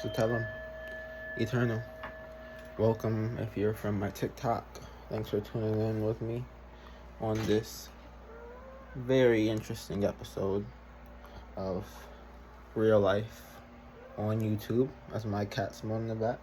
So tell them, Eternal, welcome if you're from my TikTok. Thanks for tuning in with me on this very interesting episode of Real Life on YouTube. As my cat's on the back.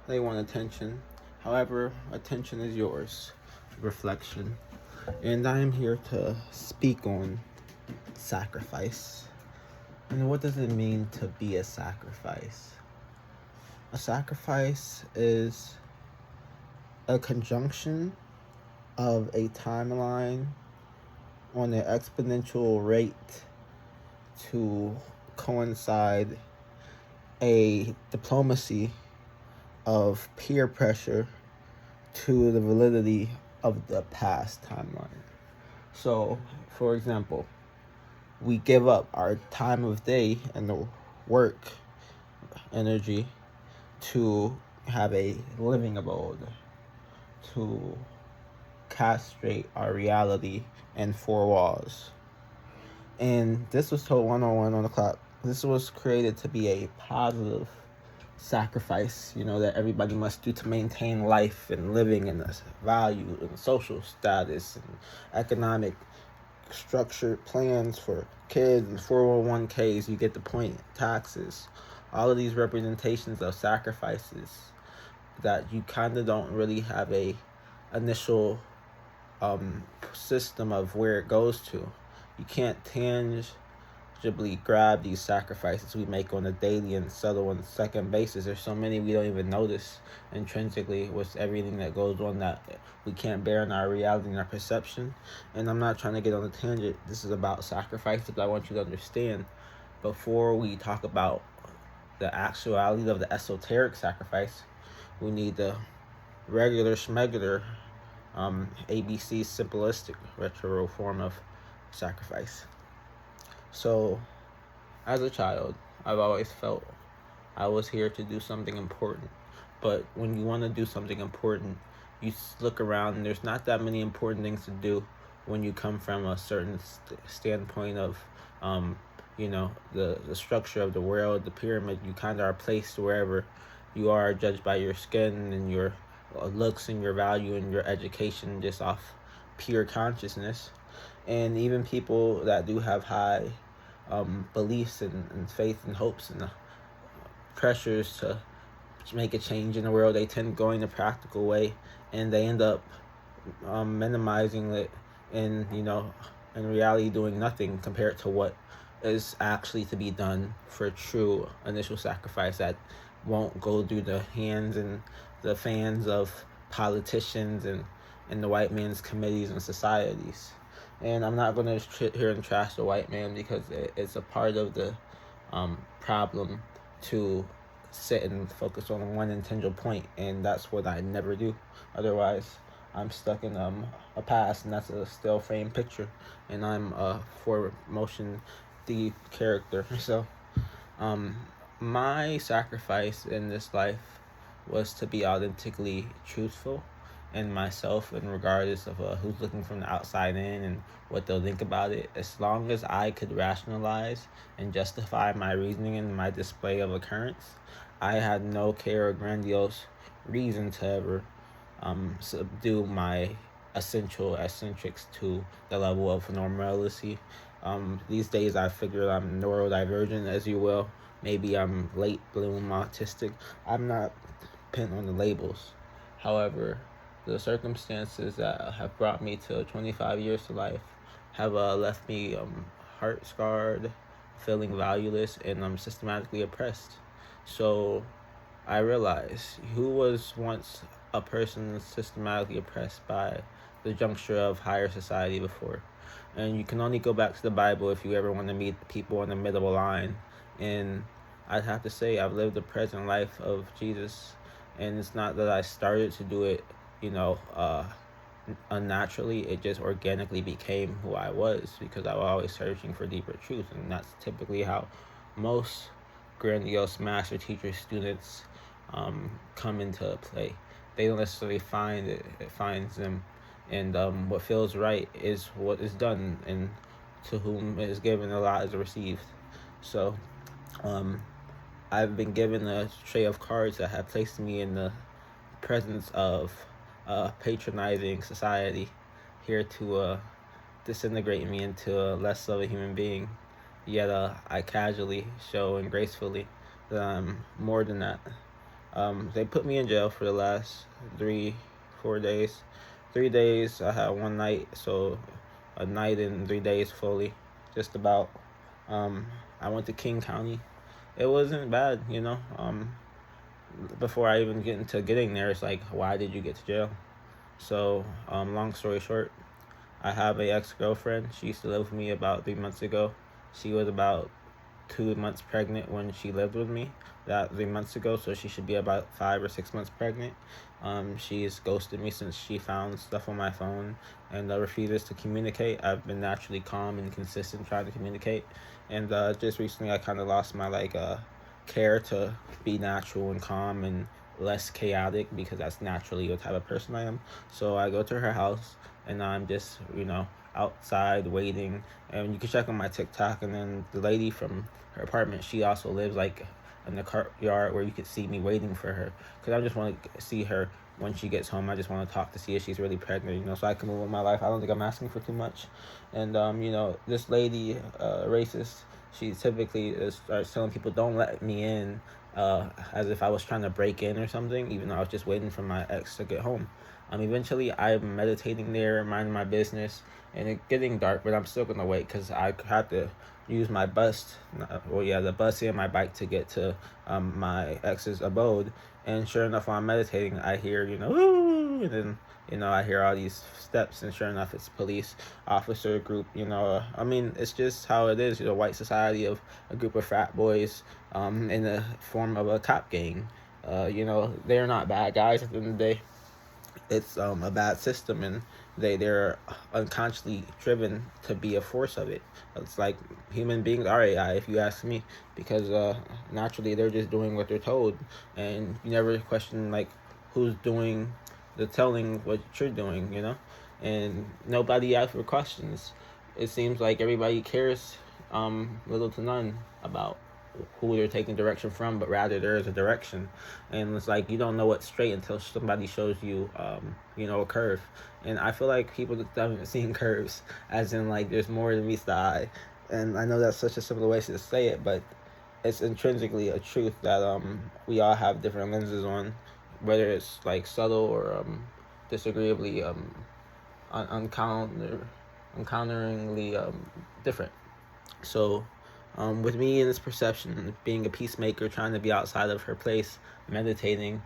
They want attention. However, attention is yours. Reflection. And I am here to speak on sacrifice. And what does it mean to be a sacrifice? A sacrifice is a conjunction of a timeline on an exponential rate to coincide a diplomacy of peer pressure to the validity of the past timeline. So, for example, we give up our time of day and the work energy to have a living abode, to castrate our reality in four walls. And this was told 101 on the clock. This was created to be a positive sacrifice, that everybody must do to maintain life and living and the value and social status and economic structured plans for kids and 401ks. You get the point. Taxes, all of these representations of sacrifices that you kind of don't really have a initial system of where it goes to. You can't tangibly grab these sacrifices we make on a daily and subtle and second basis. There's so many we don't even notice intrinsically with everything that goes on that we can't bear in our reality and our perception. And I'm not trying to get on a tangent. This is about sacrifices, but I want you to understand before we talk about the actuality of the esoteric sacrifice, we need the regular schmegular ABC simplistic retro form of sacrifice. So, as a child, I've always felt I was here to do something important. But when you want to do something important, you look around and there's not that many important things to do when you come from a certain standpoint of, the structure of the world, the pyramid. You kind of are placed wherever you are, judged by your skin and your looks and your value and your education, just off pure consciousness. And even people that do have high beliefs and faith and hopes and pressures to make a change in the world, they tend to go in a practical way, and they end up minimizing it and in reality doing nothing compared to what is actually to be done for true initial sacrifice that won't go through the hands and the fans of politicians and the white man's committees and societies. And I'm not going to sit here and trash the white man, because it's a part of the problem to sit and focus on one intangible point, and that's what I never do. Otherwise, I'm stuck in a past, and that's a still frame picture, and I'm a for motion deep character. So, my sacrifice in this life was to be authentically truthful in myself, and regardless of who's looking from the outside in and what they'll think about it. As long as I could rationalize and justify my reasoning and my display of occurrence, I had no care or grandiose reason to ever subdue my essential eccentrics to the level of normalcy. These days I figure I'm neurodivergent, as you will. Maybe I'm late bloom autistic. I'm not pinned on the labels. However, the circumstances that have brought me to 25 years to life have left me heart scarred, feeling valueless, and systematically oppressed. So I realized who was once a person systematically oppressed by the juncture of higher society before. And you can only go back to the Bible if you ever want to meet the people in the middle of the line. And I'd have to say I've lived the present life of Jesus. And it's not that I started to do it, unnaturally. It just organically became who I was, because I was always searching for deeper truth. And that's typically how most grandiose master teacher students come into play. They don't necessarily find it, it finds them. And what feels right is what is done, and to whom it is given, a lot is received. So I've been given a tray of cards that have placed me in the presence of a patronizing society here to disintegrate me into a less of a human being. Yet I casually show and gracefully that I'm more than that. They put me in jail for the last 4 days. 3 days, I had one night, so a night and 3 days fully, just about. I went to King County. It wasn't bad, before I even get into getting there, it's like, why did you get to jail? So, long story short, I have a ex-girlfriend. She used to live with me about 3 months ago. She was about 2 months pregnant when she lived with me that 3 months ago, so she should be about 5 or 6 months pregnant. She's ghosted me since she found stuff on my phone and refuses to communicate. I've been naturally calm and consistent trying to communicate, and just recently I kind of lost my care to be natural and calm and less chaotic, because that's naturally the type of person I am. So I go to her house and I'm just outside waiting, and you can check on my TikTok. And then the lady from her apartment, she also lives in the yard where you could see me waiting for her, because I just want to see her when she gets home. I just want to talk to see if she's really pregnant, so I can move on my life. I don't think I'm asking for too much. And this lady, racist, she typically starts telling people don't let me in, as if I was trying to break in or something, even though I was just waiting for my ex to get home. Eventually I'm meditating there, minding my business, and it's getting dark, but I'm still gonna wait because I have to use my bus. The bus and my bike to get to my ex's abode. And sure enough, while I'm meditating, I hear woo, and then I hear all these steps, and sure enough, it's police officer group. It's just how it is. White society of a group of frat boys in the form of a cop gang. They're not bad guys at the end of the day. It's a bad system, and they're unconsciously driven to be a force of it. It's like human beings are AI, if you ask me, because naturally they're just doing what they're told, and you never question who's doing the telling what you're doing, and nobody asks for questions. It seems like everybody cares little to none about who they're taking direction from, but rather there is a direction, and it's like you don't know what's straight until somebody shows you a curve. And I feel like people just haven't seen curves, as in there's more than meets the eye. And I know that's such a simple way to say it, but it's intrinsically a truth that we all have different lenses on, whether it's subtle or disagreeably uncounteringly different. So with me in this perception, being a peacemaker, trying to be outside of her place, meditating,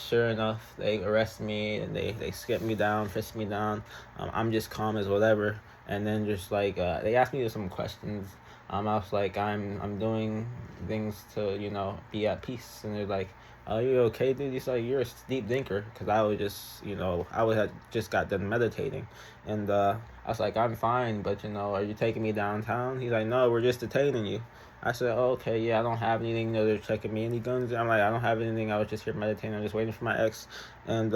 sure enough, they arrest me and they skip me down, frisk me down. I'm just calm as whatever, and then just they asked me some questions. I was like, I'm doing things to be at peace, and they're like, "Are you okay, dude?" He's like, "You're a deep thinker," because I was just I had just got done meditating, and I was like, "I'm fine, but are you taking me downtown?" He's like, "No, we're just detaining you." I said, "Oh, okay, yeah, I don't have anything. They're checking me. Any guns?" I'm like, "I don't have anything. I was just here meditating. I'm just waiting for my ex." And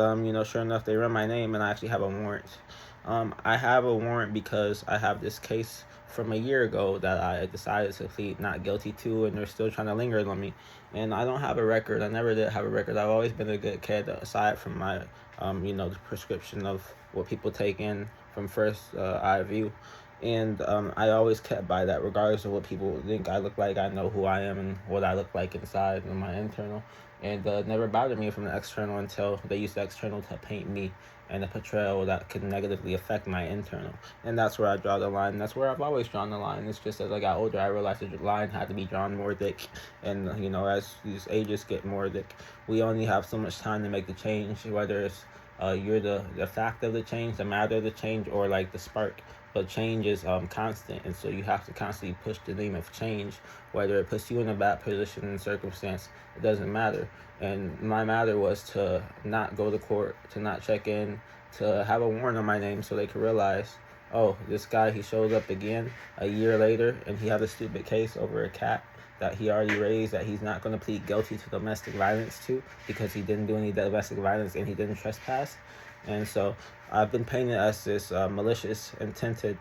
sure enough, they run my name, and I actually have a warrant. I have a warrant because I have this case from a year ago that I decided to plead not guilty to, and they're still trying to linger on me. And I don't have a record. I never did have a record. I've always been a good kid, aside from my, the prescription of what people take in from first eye view. And I always kept by that, regardless of what people think I look like. I know who I am and what I look like inside and my internal. And it never bothered me from the external until they used the external to paint me and a portrayal that could negatively affect my internal. And that's where I draw the line. That's where I've always drawn the line. It's just as I got older, I realized the line had to be drawn more thick. And, as these ages get more thick, we only have so much time to make the change, whether it's you're the fact of the change, the matter of the change, or the spark. But change is constant, and so you have to constantly push the name of change, whether it puts you in a bad position and circumstance. It doesn't matter. And my matter was to not go to court, to not check in, to have a warrant on my name so they could realize, oh, this guy, he shows up again a year later, and he had a stupid case over a cat that he already raised, that he's not going to plead guilty to domestic violence to, because he didn't do any domestic violence and he didn't trespass. And so I've been painted as this malicious, intended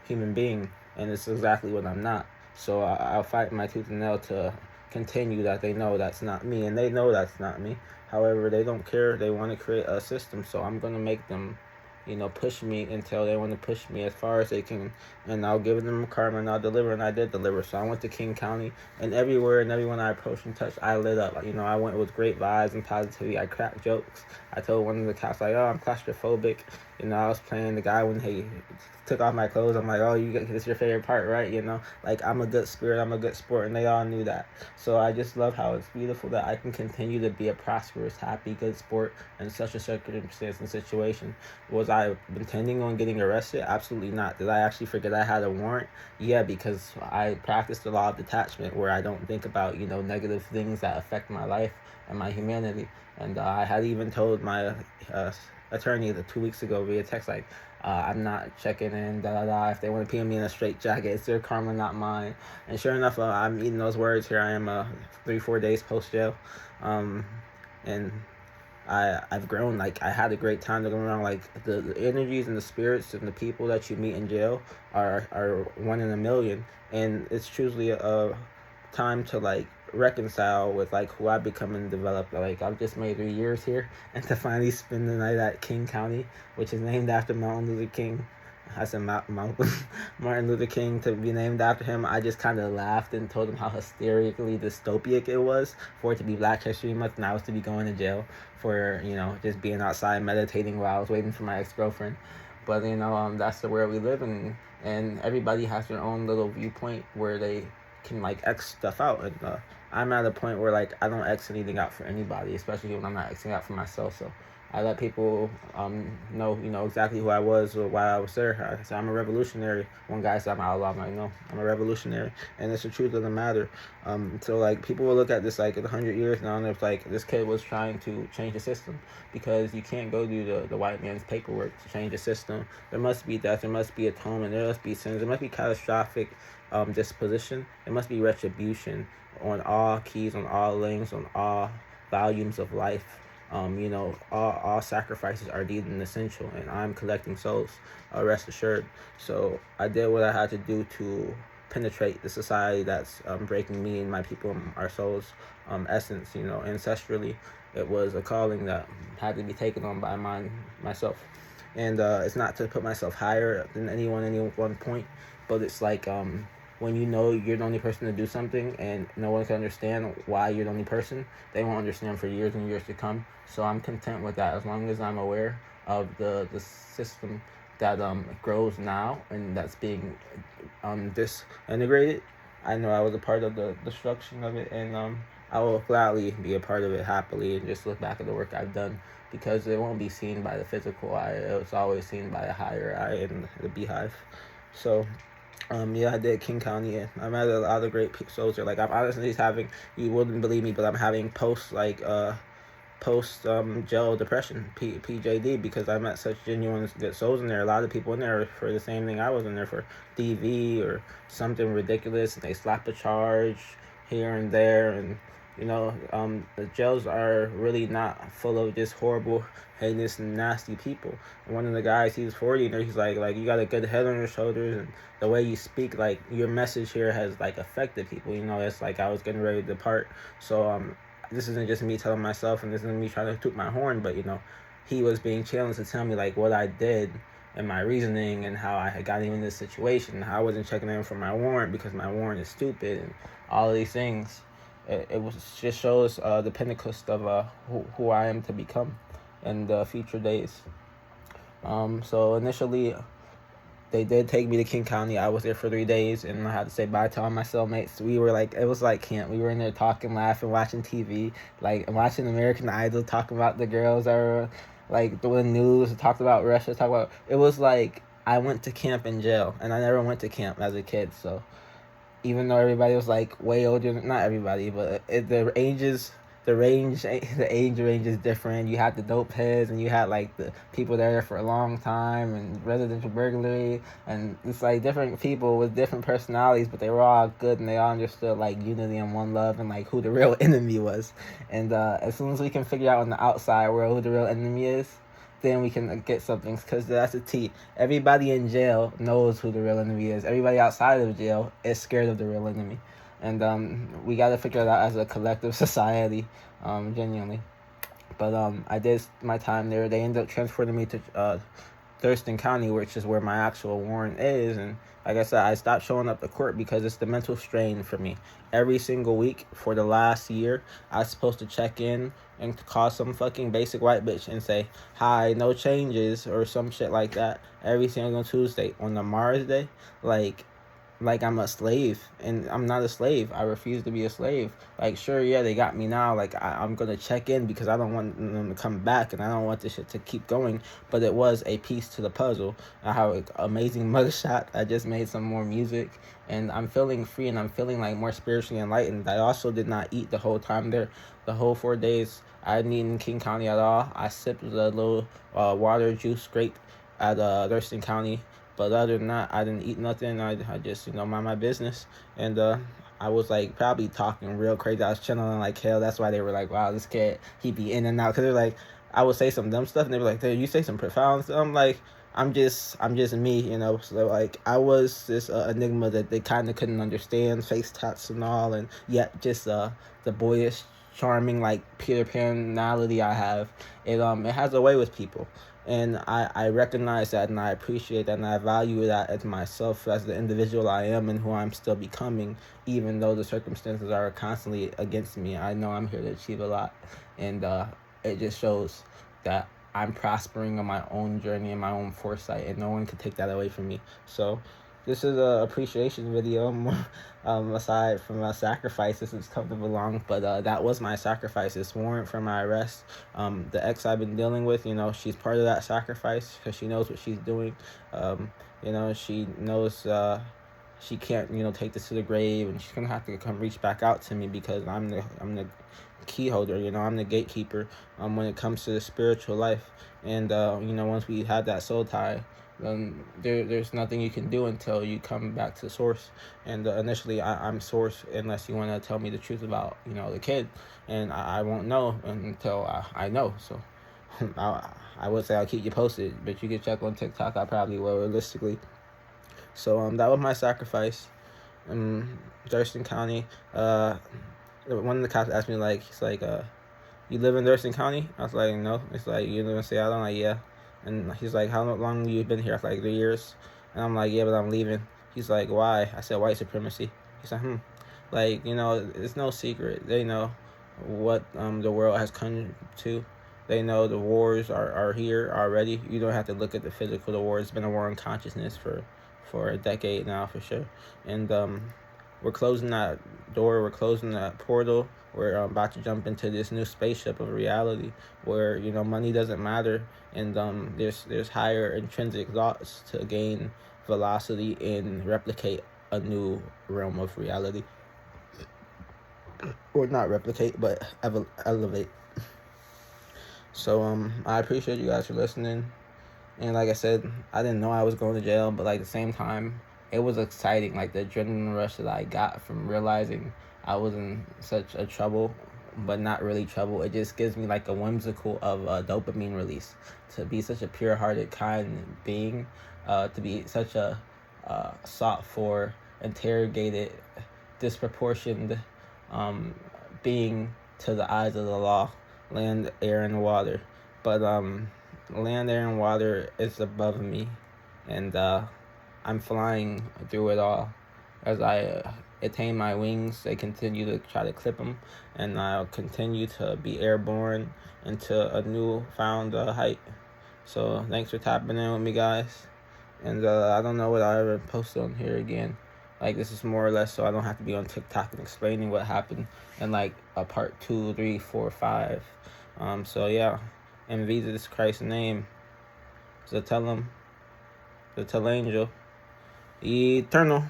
human being, and it's exactly what I'm not. So I'll fight my tooth and nail to continue that. They know that's not me, and they know that's not me. However, they don't care. They want to create a system, so I'm gonna make them, push me until they want to push me as far as they can, and I'll give them karma and I'll deliver, and I did deliver. So I went to King County, and everywhere and everyone I approached and touched, I lit up. I went with great vibes and positivity. I cracked jokes. I told one of the cops like, "Oh, I'm claustrophobic." I was playing the guy when he took off my clothes. I'm like, "Oh, this your favorite part, right?" Like I'm a good spirit, I'm a good sport, and they all knew that. So I just love how it's beautiful that I can continue to be a prosperous, happy, good sport in such a circumstance and situation. Was I intending on getting arrested? Absolutely not. Did I actually forget I had a warrant? Yeah, because I practice the law of detachment where I don't think about, negative things that affect my life and my humanity. And I had even told my attorney 2 weeks ago via text, like, I'm not checking in, da da da. If they want to pin me in a straight jacket, it's their karma, not mine. And sure enough, I'm eating those words. Here I am, 3-4 days post jail, and I've grown. Like I had a great time going around. Like the energies and the spirits and the people that you meet in jail are one in a million, and it's truly a time to like reconcile with like who I've become and developed. Like I've just made 3 years here, and to finally spend the night at King County, which is named after Martin Luther King. I said Martin Luther King to be named after him. I just kind of laughed and told him how hysterically dystopic it was for it to be Black History Month and I was to be going to jail for just being outside meditating while I was waiting for my ex-girlfriend. But that's the world we live in, and everybody has their own little viewpoint where they can like X stuff out, and I'm at a point where like I don't X anything out for anybody, especially when I'm not Xing out for myself. So I let people know exactly who I was or why I was there. I said I'm a revolutionary. One guy said I'm an outlaw. I'm like, no, I'm a revolutionary, and it's the truth of the matter. So like people will look at this like in 100 years now, and it's like this kid was trying to change the system, because you can't go do the white man's paperwork to change the system. There must be death. There must be atonement. There must be sins. There must be catastrophic disposition. There must be retribution on all keys, on all lanes, on all volumes of life. All sacrifices are deemed essential, and I'm collecting souls, rest assured. So I did what I had to do to penetrate the society that's breaking me and my people, our souls, essence. Ancestrally, it was a calling that had to be taken on by myself. And it's not to put myself higher than anyone, any one point, but it's like when you're the only person to do something and no one can understand why you're the only person, they won't understand for years and years to come. So I'm content with that as long as I'm aware of the system that grows now and that's being disintegrated. I know I was a part of the destruction of it, and I will gladly be a part of it happily and just look back at the work I've done, because it won't be seen by the physical eye. It's always seen by a higher eye and the beehive. So yeah, I did King County. Yeah. I'm at a lot of great souls here. Like I'm honestly having, you wouldn't believe me, but I'm having post jail depression, PJD, because I met such genuine good souls in there. A lot of people in there for the same thing I was in there for, DV or something ridiculous, and they slap a charge here and there, and the jails are really not full of just horrible, heinous, and nasty people. And one of the guys, he was 40, and he's like you got a good head on your shoulders, and the way you speak, like your message here has like affected people. It's like I was getting ready to depart. So this isn't just me telling myself, and this isn't me trying to toot my horn, but he was being challenged to tell me like what I did and my reasoning and how I had gotten in this situation. How I wasn't checking in for my warrant because my warrant is stupid, and all of these things. It was just shows the pinnacle of who I am to become in the future days. So initially, they did take me to King County. I was there for 3 days, and I had to say bye to all my cellmates. We were like, it was like camp. We were in there talking, laughing, watching TV, like watching American Idol, talking about the girls that were like doing news, talked about Russia, it was like I went to camp in jail, and I never went to camp as a kid. So even though everybody was like way older, not everybody, but the age range is different. You had the dope heads, and you had like the people there for a long time, and residential burglary, and it's like different people with different personalities, but they were all good, and they all understood like unity and one love, and like who the real enemy was. And as soon as we can figure out on the outside world who the real enemy is, then we can get something, because that's the T. Everybody in jail knows who the real enemy is. Everybody outside of jail is scared of the real enemy. And we got to figure it out as a collective society, genuinely. But I did my time there. They ended up transporting me to Thurston County, which is where my actual warrant is. And like I said, I stopped showing up to court because it's the mental strain for me. Every single week for the last year, I was supposed to check in and call some fucking basic white bitch and say, hi, no changes, or some shit like that every single Tuesday. On the Mars Day, like I'm a slave, and I'm not a slave. I refuse to be a slave. Like, sure, yeah, they got me now. Like, I'm gonna check in because I don't want them to come back, and I don't want this shit to keep going. But it was a piece to the puzzle. I have an amazing mugshot. I just made some more music, and I'm feeling free, and I'm feeling like more spiritually enlightened. I also did not eat the whole time there. The whole 4 days, I didn't eat in King County at all. I sipped the little water juice scrape at Thurston County. But other than that, I didn't eat nothing. I just, mind my business. And I was, like, probably talking real crazy. I was channeling like hell. That's why they were like, wow, this kid, he be in and out. Because they're like, I would say some dumb stuff, and they were like, hey, you say some profound stuff. I'm like, I'm just me, So, like, I was this enigma that they kind of couldn't understand, face tats and all. And yet just the boyish, charming, like, Peter Pan-ality I have. It has a way with people. And I recognize that, and I appreciate that, and I value that as myself, as the individual I am and who I'm still becoming, even though the circumstances are constantly against me. I know I'm here to achieve a lot, and it just shows that I'm prospering on my own journey and my own foresight, and no one can take that away from me. So this is a appreciation video, aside from my sacrifices that's come along, but that was my sacrifice. This warrant for my arrest. The ex I've been dealing with, she's part of that sacrifice because she knows what she's doing. She knows she can't, take this to the grave, and she's gonna have to come reach back out to me because I'm the key holder. I'm the gatekeeper when it comes to the spiritual life. And once we have that soul tie, then there's nothing you can do until you come back to source. And initially, I'm source unless you want to tell me the truth about the kid, and I won't know until I know. So I would say I'll keep you posted, but you can check on TikTok. I probably will, realistically. So that was my sacrifice. Thurston County. One of the cops asked me, like, he's like, you live in Thurston County? I was like, no. It's like, you live in Seattle? I'm like, yeah. And he's like, how long have you been here? I was like, 3 years. And I'm like, yeah, but I'm leaving. He's like, why? I said, white supremacy. He's like, Like, it's no secret. They know what the world has come to. They know the wars are here already. You don't have to look at the physical. The war has been a war on consciousness for a decade now, for sure. And we're closing that door. We're closing that portal. We're about to jump into this new spaceship of reality where, money doesn't matter. And there's higher intrinsic thoughts to gain velocity and replicate a new realm of reality. Or not replicate, but elevate. So I appreciate you guys for listening. And like I said, I didn't know I was going to jail, but like at the same time, it was exciting. Like the adrenaline rush that I got from realizing I was in such a trouble, but not really trouble. It just gives me like a whimsical of a dopamine release to be such a pure-hearted, kind being, to be such a sought for, interrogated, disproportioned being to the eyes of the law, land, air, and water. But land, air, and water is above me, and I'm flying through it all. As I attain my wings, they continue to try to clip them, and I'll continue to be airborne into a newfound height. So thanks for tapping in with me, guys. And I don't know what I ever post on here again. Like, this is more or less so I don't have to be on TikTok and explaining what happened in like a part 2, 3, 4, 5. So yeah, in Jesus Christ's name, so tell him, the tell angel, eternal.